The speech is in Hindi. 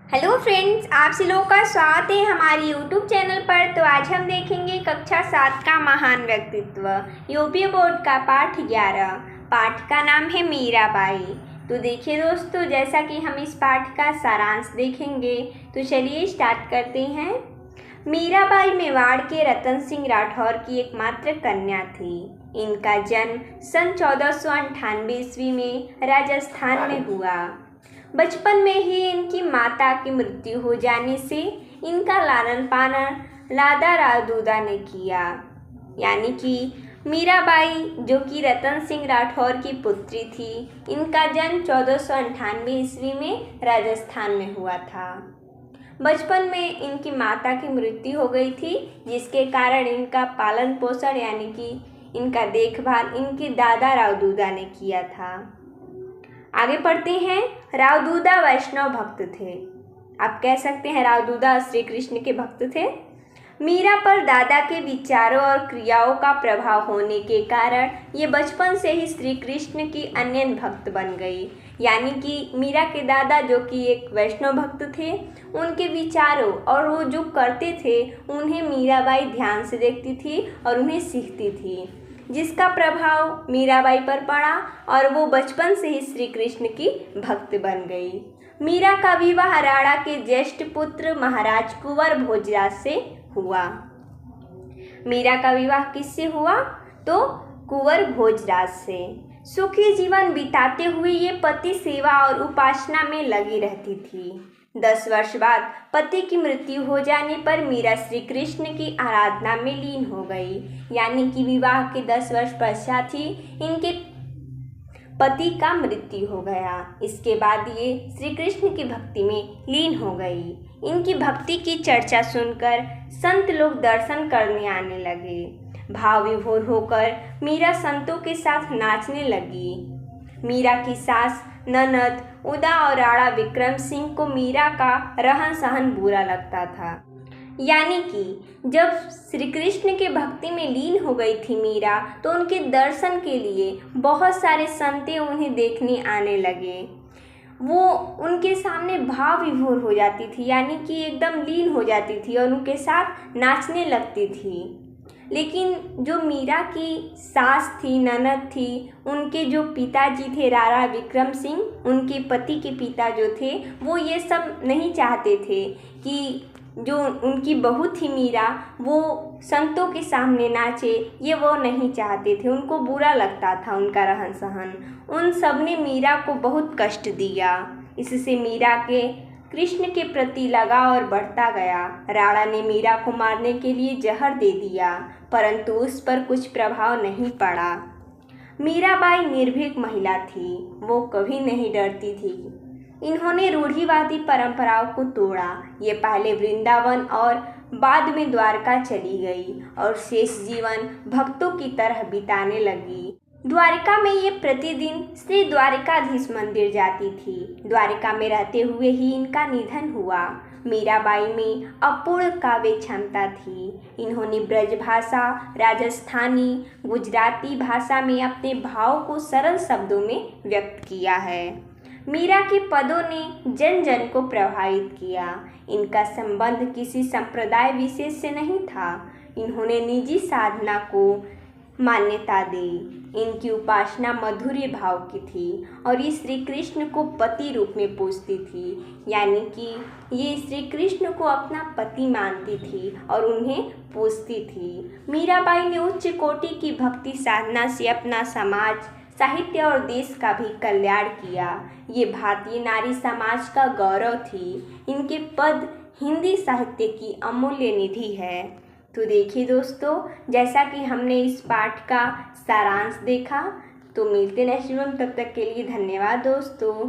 हेलो फ्रेंड्स, आप सभी लोगों का स्वागत है हमारे यूट्यूब चैनल पर। तो आज हम देखेंगे कक्षा 7 का महान व्यक्तित्व यूपी बोर्ड का पाठ 11। पाठ का नाम है मीराबाई। तो देखिए दोस्तों, जैसा कि हम इस पाठ का सारांश देखेंगे, तो चलिए स्टार्ट करते हैं। मीराबाई मेवाड़ के रतन सिंह राठौर की एकमात्र कन्या थी। इनका जन्म सन 1498 ईस्वी में राजस्थान में हुआ। बचपन में ही इनकी माता की मृत्यु हो जाने से इनका लालन पालन लादा रावदूदा ने किया। यानी कि मीराबाई जो कि रतन सिंह राठौर की पुत्री थी, इनका जन्म 1498 ईस्वी में राजस्थान में हुआ था। बचपन में इनकी माता की मृत्यु हो गई थी, जिसके कारण इनका पालन पोषण यानी कि इनका देखभाल इनके दादा रावदूदा ने किया था। आगे पढ़ते हैं। रावदूदा वैष्णव भक्त थे। आप कह सकते हैं रावदूदा श्री कृष्ण के भक्त थे। मीरा पर दादा के विचारों और क्रियाओं का प्रभाव होने के कारण ये बचपन से ही श्री कृष्ण की अनन्य भक्त बन गई। यानी कि मीरा के दादा जो कि एक वैष्णव भक्त थे, उनके विचारों और वो जो करते थे उन्हें मीराबाई ध्यान से देखती थी और उन्हें सीखती थी, जिसका प्रभाव मीराबाई पर पड़ा और वो बचपन से ही श्री कृष्ण की भक्त बन गई। मीरा का विवाह राणा के ज्येष्ठ पुत्र महाराज कुंवर भोजराज से हुआ। मीरा का विवाह किससे हुआ? तो कुंवर भोजराज से। सुखी जीवन बिताते हुए ये पति सेवा और उपासना में लगी रहती थी। 10 वर्ष बाद पति की मृत्यु हो जाने पर मीरा श्री कृष्ण की आराधना में लीन हो गई। यानी कि विवाह के 10 वर्ष पश्चात ही इनके पति का मृत्यु हो गया। इसके बाद ये श्री कृष्ण की भक्ति में लीन हो गई। इनकी भक्ति की चर्चा सुनकर संत लोग दर्शन करने आने लगे। भाव विभोर होकर मीरा संतों के साथ नाचने लगी। मीरा की सास ननद उदा और राणा विक्रम सिंह को मीरा का रहन सहन बुरा लगता था। यानी कि जब श्री कृष्ण के भक्ति में लीन हो गई थी मीरा, तो उनके दर्शन के लिए बहुत सारे संतें उन्हें देखने आने लगे। वो उनके सामने भाव विभोर हो जाती थी, यानी कि एकदम लीन हो जाती थी और उनके साथ नाचने लगती थी। लेकिन जो मीरा की सास थी, ननद थी, उनके जो पिताजी थे राणा विक्रम सिंह, उनके पति के पिता जो थे, वो ये सब नहीं चाहते थे कि जो उनकी बहू थी मीरा वो संतों के सामने नाचे। ये वो नहीं चाहते थे, उनको बुरा लगता था उनका रहन सहन। उन सब ने मीरा को बहुत कष्ट दिया। इससे मीरा के कृष्ण के प्रति लगाव और बढ़ता गया। राणा ने मीरा को मारने के लिए जहर दे दिया, परंतु उस पर कुछ प्रभाव नहीं पड़ा। मीराबाई निर्भीक महिला थी, वो कभी नहीं डरती थी। इन्होंने रूढ़िवादी परंपराओं को तोड़ा। ये पहले वृंदावन और बाद में द्वारका चली गई और शेष जीवन भक्तों की तरह बिताने लगी। द्वारिका में ये प्रतिदिन श्री द्वारिकाधीश मंदिर जाती थी। द्वारिका में रहते हुए ही इनका निधन हुआ। मीराबाई में अपूर्ण काव्य क्षमता थी। इन्होंने ब्रज भाषा, राजस्थानी, गुजराती भाषा में अपने भाव को सरल शब्दों में व्यक्त किया है। मीरा के पदों ने जन जन को प्रभावित किया। इनका संबंध किसी संप्रदाय विशेष से नहीं था। इन्होंने निजी साधना को मान्यता दी। इनकी उपासना मधुर्य भाव की थी और ये श्री कृष्ण को पति रूप में पूजती थी। यानी कि ये श्री कृष्ण को अपना पति मानती थी और उन्हें पूजती थी। मीराबाई ने उच्च कोटि की भक्ति साधना से अपना समाज, साहित्य और देश का भी कल्याण किया। ये भारतीय नारी समाज का गौरव थी। इनके पद हिंदी साहित्य की अमूल्य निधि है। तो देखिए दोस्तों, जैसा कि हमने इस पाठ का सारांश देखा, तो मिलते नेक्स्ट वीडियो में। तब तक के लिए धन्यवाद दोस्तों।